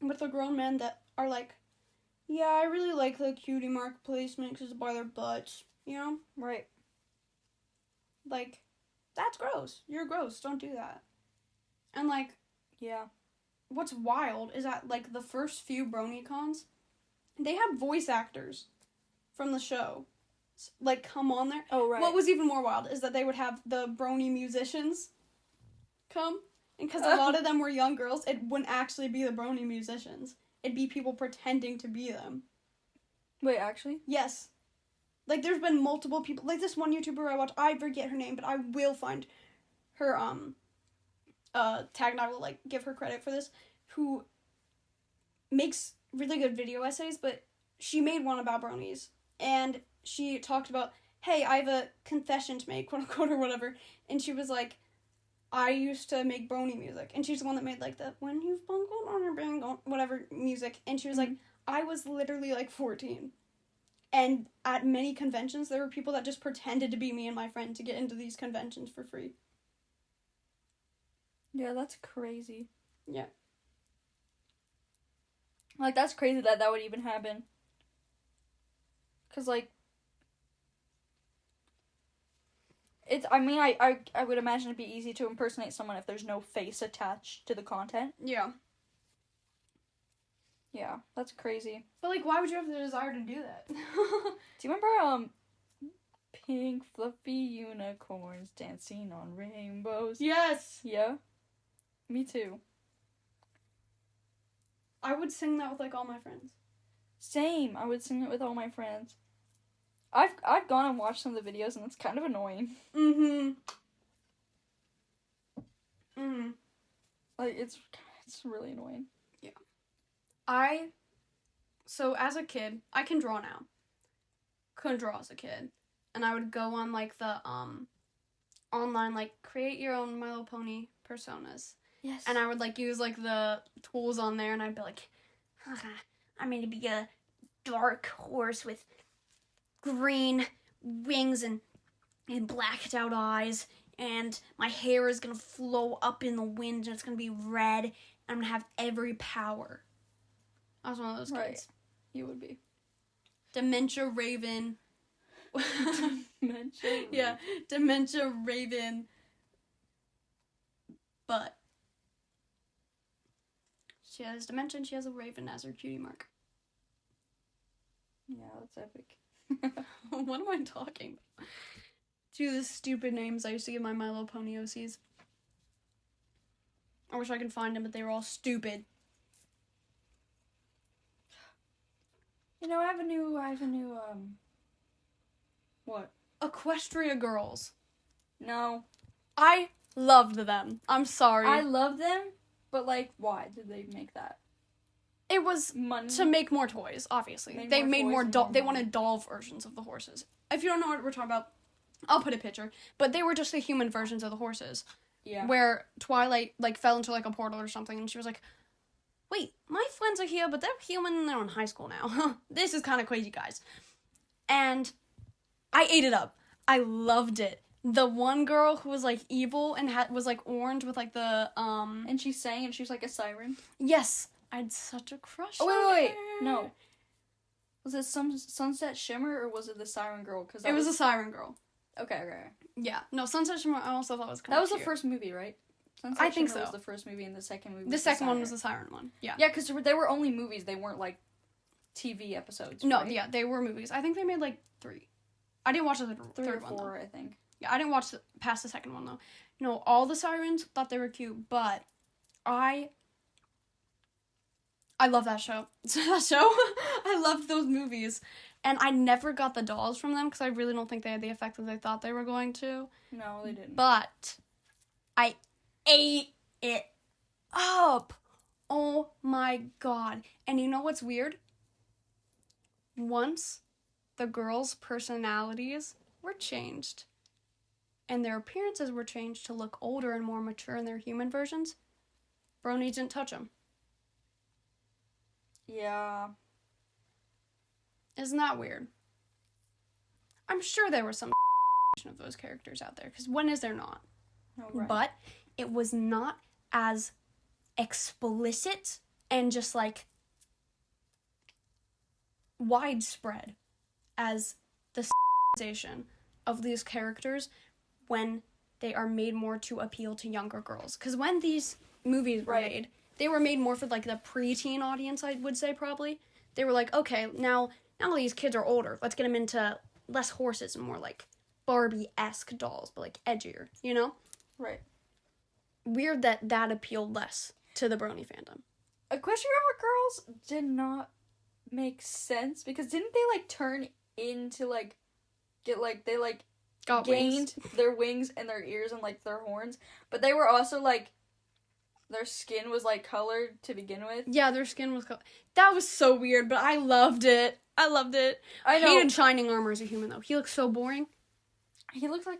with the grown men that are like, yeah, I really like the cutie mark placement because it's by their butts, you know? Right. Like, that's gross. You're gross. Don't do that. And, like, yeah. What's wild is that, like, the first few BronyCons, they had voice actors from the show, like, come on there. Oh, right. What was even more wild is that they would have the brony musicians come, and because a lot of them were young girls, it wouldn't actually be the brony musicians. It'd be people pretending to be them. Wait, actually? Yes. Like, there's been multiple people, like this one YouTuber I watch, I forget her name, but I will find her, tag, and I will, like, give her credit for this, who makes really good video essays, but she made one about bronies, and she talked about, hey, I have a confession to make, quote unquote, or whatever, and she was like, I used to make brony music, and she's the one that made, like, the when you've bungled on your bangle, whatever music, and she was like, I was literally, like, 14, and at many conventions, there were people that just pretended to be me and my friend to get into these conventions for free. Yeah, that's crazy. Yeah. Like, that's crazy that would even happen. Because, like, I would imagine it'd be easy to impersonate someone if there's no face attached to the content. Yeah. Yeah, that's crazy. But, like, why would you have the desire to do that? Do you remember, pink fluffy unicorns dancing on rainbows? Yes! Yeah? Me too. I would sing that with, like, all my friends. Same. I would sing it with all my friends. I've gone and watched some of the videos, and it's kind of annoying. Mm-hmm. Like, it's really annoying. Yeah. So as a kid, I can draw now. Couldn't draw as a kid. And I would go on, like, the, online, like, create your own My Little Pony personas. Yes. And I would, like, use, like, the tools on there, and I'd be like, I'm gonna be a dark horse with green wings and blacked out eyes, and my hair is gonna flow up in the wind, and it's gonna be red, and I'm gonna have every power. I was one of those kids. Right. You would be. Dementia Raven. Dementia Raven. Yeah, Dementia Raven. But she has dementia and she has a raven as her cutie mark. Yeah, that's epic. What am I talking about? Two of the stupid names I used to give my Little Pony OCs. I wish I could find them, but they were all stupid. You know, I have a new, what? Equestria Girls. No. I loved them. I'm sorry. I love them, but, like, why did they make that? It was Money. to make more toys, obviously. They made more they wanted doll versions of the horses. If you don't know what we're talking about, I'll put a picture. But they were just the human versions of the horses. Yeah. Where Twilight, like, fell into, like, a portal or something, and she was like, wait, my friends are here, but they're human and they're in high school now. This is kind of crazy, guys. And I ate it up. I loved it. The one girl who was, like, evil and was, like, orange with, like, the, And she sang and she was like a siren. Yes. I had such a crush on wait. her. No. Was it some Sunset Shimmer or was it the Siren Girl? Cause it was a Siren Girl. Okay. Yeah. No, Sunset Shimmer, I also thought was kind of of That was the first movie, right? Sunset I think Shimmer so. was the first movie and the second movie The second one was the Siren one. Yeah. Yeah, because they were only movies. They weren't, like, TV episodes, No, right? yeah, they were movies. I think they made, like, 3. I didn't watch the third one, 3 or 4, though. I think. Yeah, I didn't watch past the second one, though. No, all the Sirens thought they were cute, but I love that show. I loved those movies. And I never got the dolls from them because I really don't think they had the effect that they thought they were going to. No, they didn't. But I ate it up. Oh my god. And you know what's weird? Once the girls' personalities were changed and their appearances were changed to look older and more mature in their human versions, bronies didn't touch them. Yeah. Isn't that weird? I'm sure there was some of those characters out there, because when is there not? Oh, right. But it was not as explicit and just, like, widespread as the sexualization of these characters when they are made more to appeal to younger girls. Because when these movies were made, they were made more for, like, the preteen audience, I would say, probably. They were like, okay, now these kids are older. Let's get them into less horses and more, like, Barbie-esque dolls, but, like, edgier, you know? Right. Weird that appealed less to the brony fandom. Equestria Girls did not make sense, because didn't they, like, turn into, like, gained their wings and their ears and, like, their horns, but they were also, like, their skin was, like, colored to begin with. Yeah, their skin was colored. That was so weird, but I loved it. I know. Hated Shining Armor as a human, though. He looks so boring. He looked like...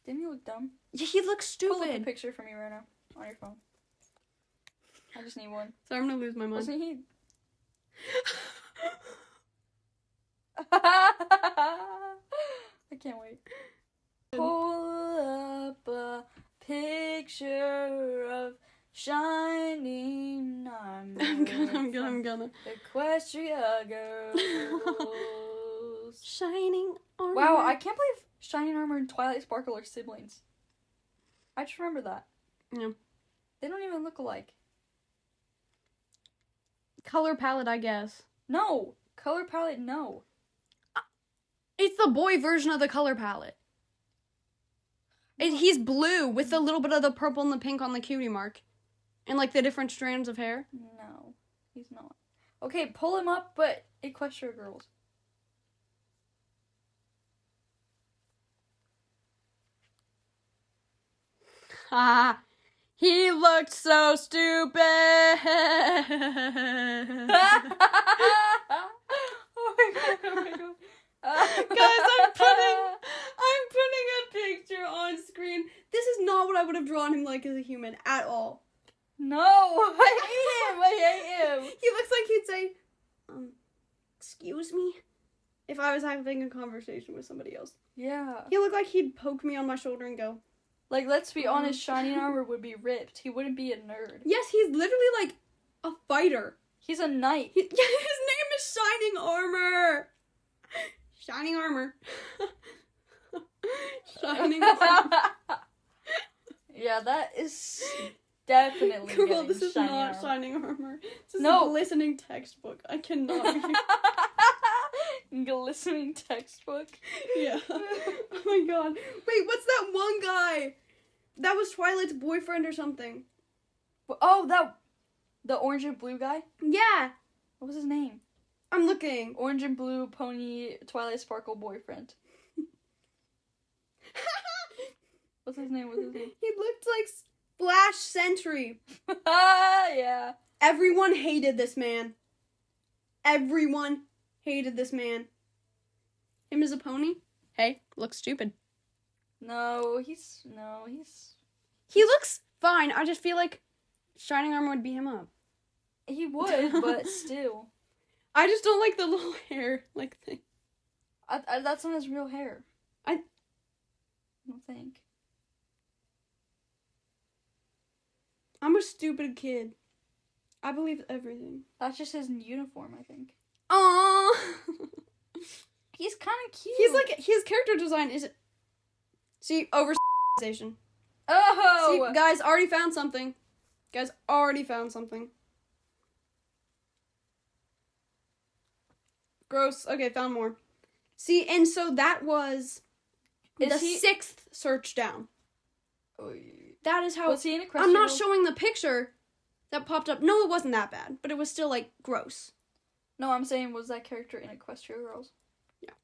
Didn't he look dumb? Yeah, he looks stupid. Pull up a picture for me right now on your phone. I just need one. Sorry, I'm gonna lose my mind. Wasn't he... I can't wait. Pull up a picture of Shining Armor. I'm gonna. Equestria Girls. Shining Armor. Wow, I can't believe Shining Armor and Twilight Sparkle are siblings. I just remember that. Yeah. They don't even look alike. Color palette, I guess. No! Color palette, no. It's the boy version of the color palette. He's blue with a little bit of the purple and the pink on the cutie mark. And, like, the different strands of hair. No, he's not. Okay, pull him up, but Equestria Girls. Ah, he looked so stupid. Oh my god. Guys, I'm putting a picture on screen. This is not what I would have drawn him like as a human at all. No, I hate him. He looks like he'd say, excuse me, if I was having a conversation with somebody else. Yeah. He looked like he'd poke me on my shoulder and go, like, let's be honest, Shining Armor would be ripped. He wouldn't be a nerd. yes, he's literally like a fighter. He's a knight. His name is Shining Armor. Shining Armor. Shining Armor. Yeah, that is definitely Girl, this is Shining not Armor. Shining Armor. This is No. a glistening textbook. I cannot be. Glistening textbook. Yeah. Oh my god. Wait, what's that one guy? That was Twilight's boyfriend or something. Oh, the orange and blue guy? Yeah. What was his name? I'm looking. Orange and blue pony Twilight Sparkle boyfriend. What's his name? He looked like Splash Sentry. Yeah. Everyone hated this man. Everyone hated this man. Him as a pony? Hey, looks stupid. No, he's... He looks fine. I just feel like Shining Armor would beat him up. He would, but still. I just don't like the little hair, like, thing. That's not his real hair. I don't think. I'm a stupid kid. I believe everything. That's just his uniform, I think. Aww. He's kind of cute. He's like, his character design is... See, over-station. Oh! See, guys, already found something. Gross. Okay, found more. See, and so that was the 6th search down. That is how... Was he an equestrian? I'm not showing the picture that popped up. No, it wasn't that bad, but it was still, like, gross. No, I'm saying, was that character in Equestria Girls? Yeah.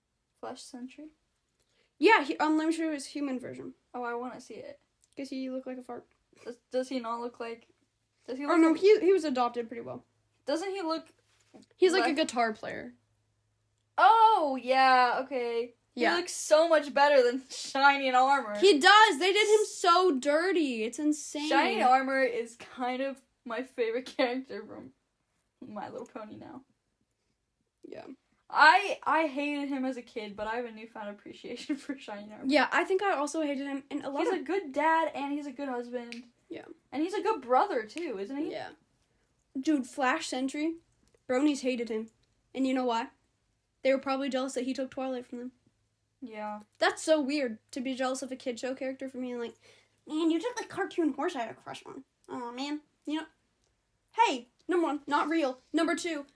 Flash Sentry? Yeah, let me show you his human version. Oh, I want to see it. Because he look like a fart. Does he not look like... Does he look Oh, no, like... he was adopted pretty well. Doesn't he look... He's like a guitar player. Oh, yeah, okay. Yeah. He looks so much better than Shiny Armor. He does! They did him so dirty. It's insane. Shiny Armor is kind of my favorite character from My Little Pony now. Yeah. I hated him as a kid, but I have a newfound appreciation for Shiny Armor. Yeah, I think I also hated him. And he's a good dad, and he's a good husband. Yeah. And he's a good brother, too, isn't he? Yeah. Dude, Flash Sentry, bronies hated him. And you know why? They were probably jealous that he took Twilight from them. Yeah. That's so weird, to be jealous of a kid show character for me and like, man, you took like cartoon horse I had a crush on. Oh man. You know, hey, number 1, not real. Number 2,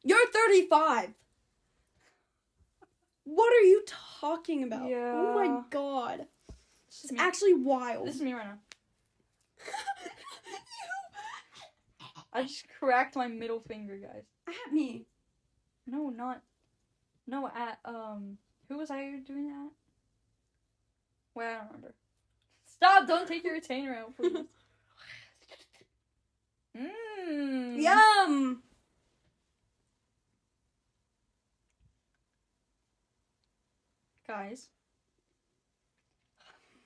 you're 35. What are you talking about? Yeah. Oh my god. It's actually wild. This is me right now. I just cracked my middle finger, guys. At me. No, at, who was I doing that at? Wait, I don't remember. Stop, don't take your retainer out, please. Mmm. Yum! Guys.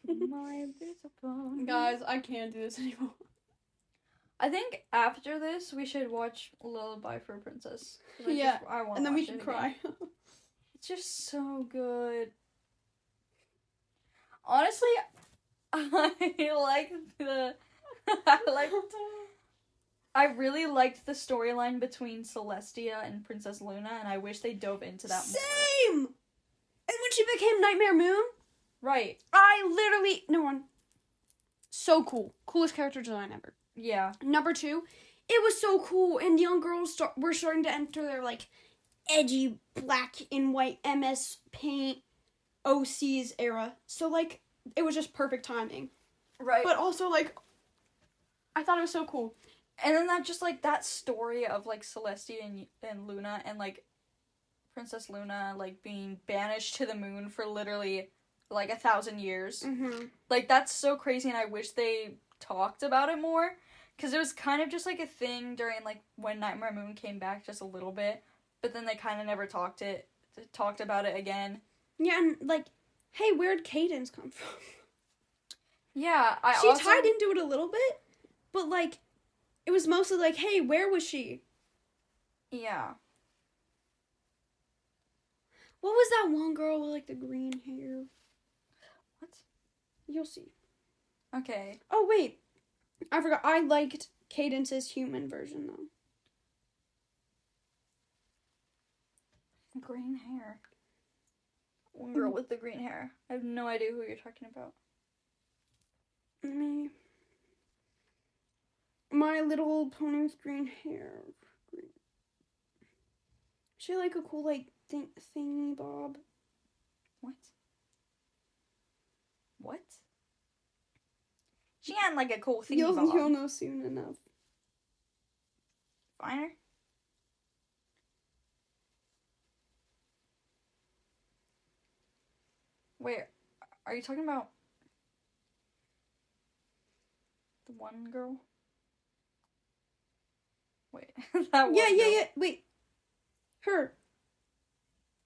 My little pony. Guys, I can't do this anymore. I think after this, we should watch Lullaby for a Princess. Yeah, I want and then we can cry. It's just so good. Honestly, I really liked the storyline between Celestia and Princess Luna, and I wish they dove into that more. Same! And when she became Nightmare Moon, Right. I literally... No one. So cool. Coolest character design ever. Yeah. Number 2, it was so cool, and young girls were starting to enter their, like, edgy black and white MS Paint OCs era. So, like, it was just perfect timing. Right. But also, like, I thought it was so cool. And then that just, like, that story of, like, Celestia and Luna and, like, Princess Luna, like, being banished to the moon for literally, like, 1,000 years. Mm-hmm. Like, that's so crazy, and I wish they talked about it more. Because it was kind of just, like, a thing during, like, when Nightmare Moon came back just a little bit. But then they kind of never talked about it again. Yeah, and, like, hey, where'd Cadence come from? Yeah, She tied into it a little bit, but, like, it was mostly like, hey, where was she? Yeah. What was that one girl with, like, the green hair? What? You'll see. Okay. Oh, wait. I forgot. I liked Cadence's human version, though. Green hair. One girl with the green hair. I have no idea who you're talking about. Me. My Little Pony with green hair. Green. She like a cool, like, thingy bob. What? What? She had like a cool thingy You'll bob. know soon enough. Finer? Wait, are you talking about the one girl? Wait, that one girl. Yeah. Wait. Her.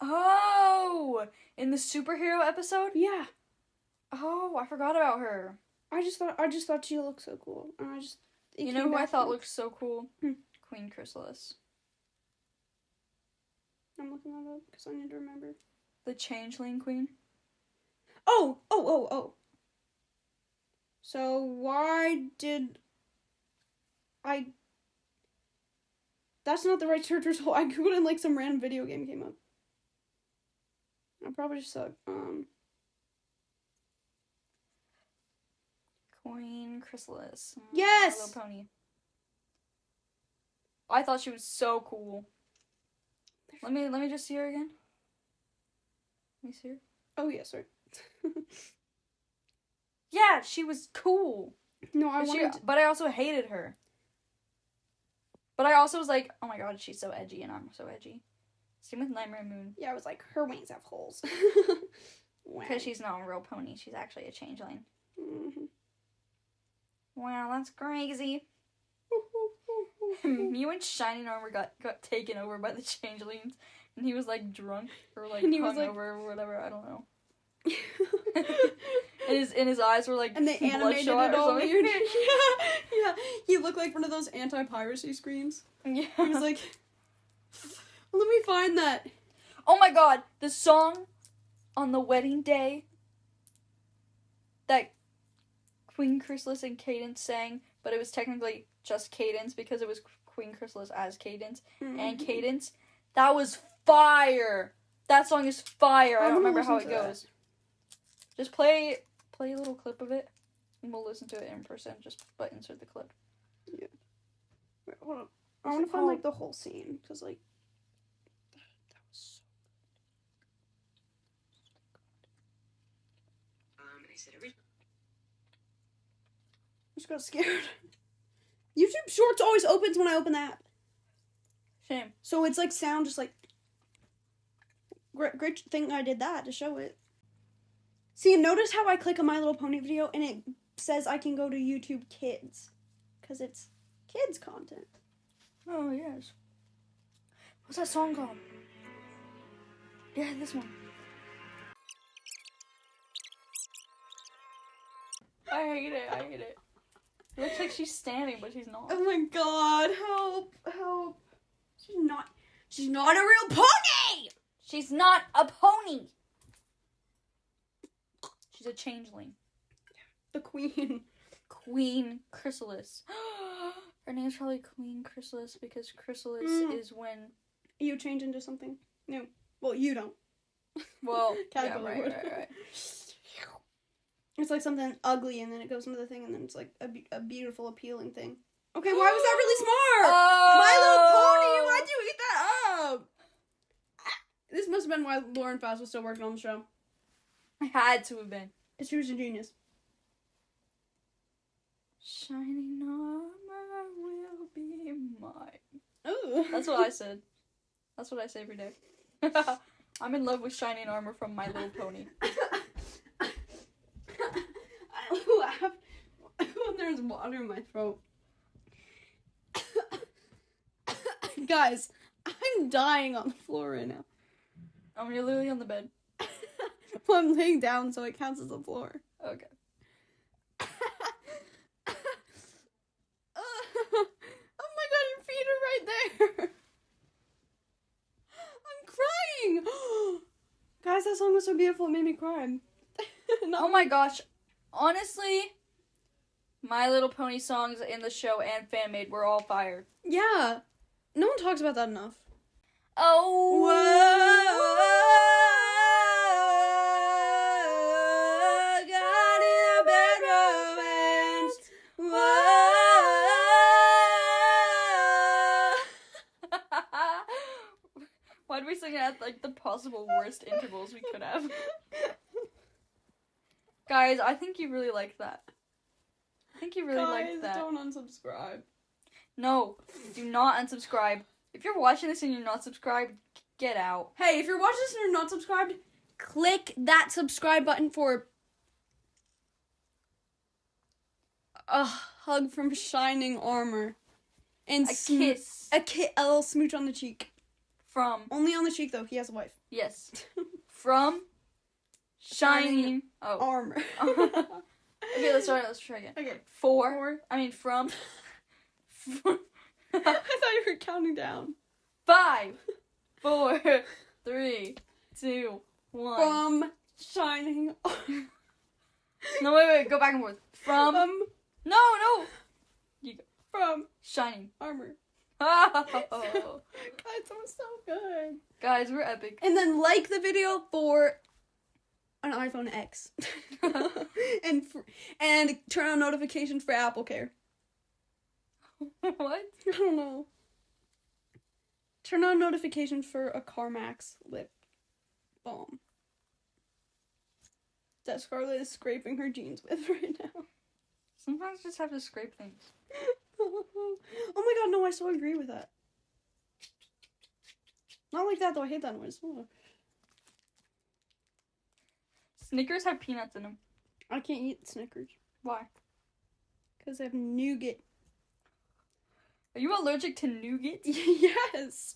Oh! In the superhero episode? Yeah. Oh, I forgot about her. I just thought she looked so cool. And You know who I thought looked so cool? Hmm. Queen Chrysalis. I'm looking that up because I need to remember. The changeling queen? Oh. So why did I... That's not the right search result. I googled and like some random video game came up. I probably just suck. Queen Chrysalis. Yes! My Little Pony. I thought she was so cool. Let me just see her again. Let me see her. Oh yeah, sorry. Yeah, she was cool. No, But I also hated her. But I also was like, oh my god, she's so edgy, and I'm so edgy. Same with Nightmare Moon. Yeah, I was like, her wings have holes. Because she's not a real pony. She's actually a changeling. Mm-hmm. Wow, that's crazy. You and Shining Armor got taken over by the changelings, and he was like drunk or like hungover or whatever. I don't know. and his eyes were like and they animated it all something. weird. yeah. He looked like one of those anti-piracy screens. Yeah. He was like, let me find that. Oh my god, the song on the wedding day that Queen Chrysalis and Cadence sang, but it was technically just Cadence because it was Queen Chrysalis as Cadence and Cadence. That was fire. That song is fire. I don't remember how it goes. Just play a little clip of it, and we'll listen to it in person. But insert the clip. Yeah. Wait, hold on. I want to find like the whole scene because like that was so. I just got scared. YouTube Shorts always opens when I open the app. Shame. So it's like sound just like great thing I did that to show it. See, notice how I click a My Little Pony video and it says I can go to YouTube Kids. Because it's kids content. Oh, yes. What's that song called? Yeah, this one. I hate it. It looks like she's standing, but she's not. Oh my god, help. She's not a real pony! She's not a pony! She's a changeling. The queen. Queen Chrysalis. Her name's probably Queen Chrysalis because Chrysalis is when... You change into something new. Well, you don't. Well, Caterpillar yeah, would. right. It's like something ugly and then it goes into the thing and then it's like a beautiful, appealing thing. Okay, why was that really smart? Oh! My Little Pony, why'd you eat that up? This must have been why Lauren Faust was still working on the show. I had to have been. She was a genius. Shining armor will be mine. Ooh. That's what I said. That's what I say every day. I'm in love with Shining Armor from My Little Pony. I laugh when there's water in my throat. Guys, I'm dying on the floor right now. Oh, you're literally on the bed. Well, I'm laying down, so it counts as the floor. Okay. Oh my god, your feet are right there. I'm crying. Guys, that song was so beautiful, it made me cry. Oh my gosh. Honestly, My Little Pony songs in the show and fan-made were all fire. Yeah. No one talks about that enough. Oh. Whoa. Got in a bad romance. Whoa. Why'd we sing it at like the possible worst intervals we could have? Guys, I think you really liked that. I think you really liked that. Don't unsubscribe. No, do not unsubscribe. If you're watching this and you're not subscribed, get out. Hey, if you're watching this and you're not subscribed, click that subscribe button for a hug from shining armor. And A kiss. A little smooch on the cheek. From. Only on the cheek, though. He has a wife. Yes. From. Shining. Oh. Armor. Okay, let's try again. Okay. From. I thought you were counting down. 5, 4, 3, 2, 1. From shining armor. No, wait, go back and forth. From. No. You go. From Shining. armor. Oh. Guys, that was so good. Guys, we're epic. And then like the video for an iPhone X. and turn on notifications for Apple Care. What? I don't know. Turn on notifications for a CarMax lip balm that Scarlett is scraping her jeans with right now. Sometimes you just have to scrape things. Oh my god, no, I so agree with that. Not like that, though. I hate that noise. Oh. Snickers have peanuts in them. I can't eat Snickers. Why? Because they have nougat. Are you allergic to nougat? Yes.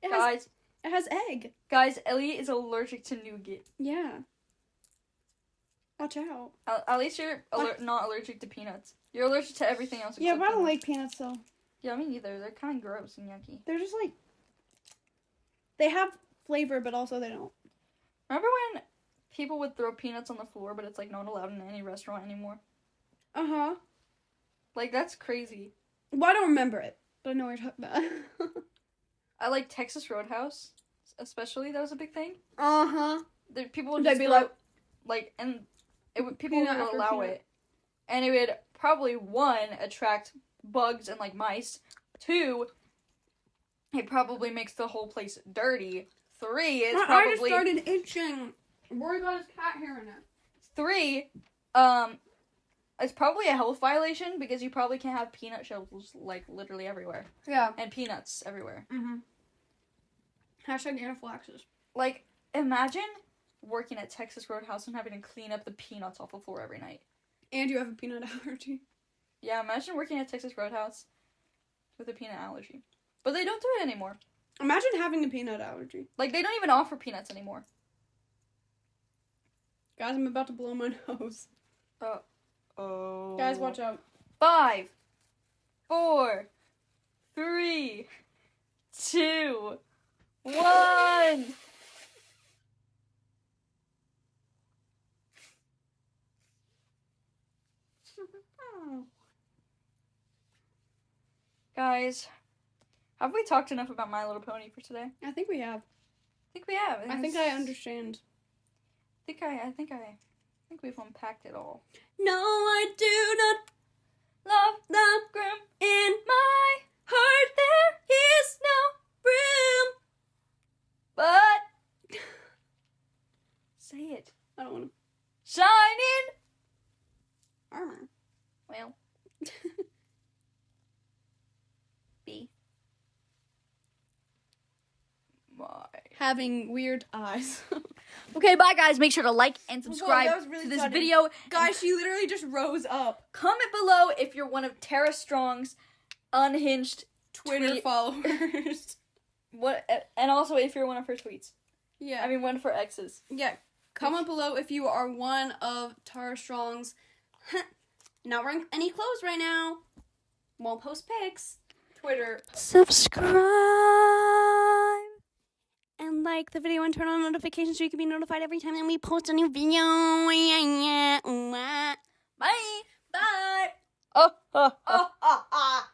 Guys. It has egg. Guys, Elliott is allergic to nougat. Yeah. Watch out. At least you're not allergic to peanuts. You're allergic to everything else. Yeah, except but I don't peanuts. like peanuts, though. Yeah, me neither. They're kind of gross and yucky. They're just like... They have flavor, but also they don't. Remember when people would throw peanuts on the floor, but it's like not allowed in any restaurant anymore? Uh-huh. Like, that's crazy. Well, I don't remember it, but I know what you're talking about. I like Texas Roadhouse, especially. That was a big thing. Uh-huh. People would They'd just be throw, like, and it would people Peanut would after allow peanut. it, and it would probably 1 attract bugs and like mice. 2, it probably makes the whole place dirty. 3, it's I just probably started itching. Rory got his cat hair in it. 3, it's probably a health violation because you probably can't have peanut shells like literally everywhere Yeah. and peanuts everywhere. Mm-hmm. Hashtag anaphylaxis. Like, imagine working at Texas Roadhouse and having to clean up the peanuts off the floor every night. And you have a peanut allergy. Yeah, imagine working at Texas Roadhouse with a peanut allergy. But they don't do it anymore. Imagine having a peanut allergy. Like, they don't even offer peanuts anymore. Guys, I'm about to blow my nose. Oh. Guys, watch out. 5, 4, 3, 2, 1. Guys, have we talked enough about My Little Pony for today? I think we have. I think we have. I think I understand. I think we've unpacked it all. No, I do not Love the groom in my heart. There is no room. but say it. I don't want to. Shining Armor. well be my Having weird eyes. Okay, bye guys. Make sure to like and subscribe Whoa, that was really to this sudden. video. Guys, she literally just rose up. Comment below if you're one of Tara Strong's unhinged Twitter tweet- followers. and also if you're one of her tweets. Yeah. I mean, one of her exes. Yeah. Comment below if you are one of Tara Strong's not wearing any clothes right now. Won't post pics. Twitter. Subscribe. And like the video and turn on notifications so you can be notified every time that we post a new video. Bye. Bye. Oh. Ah.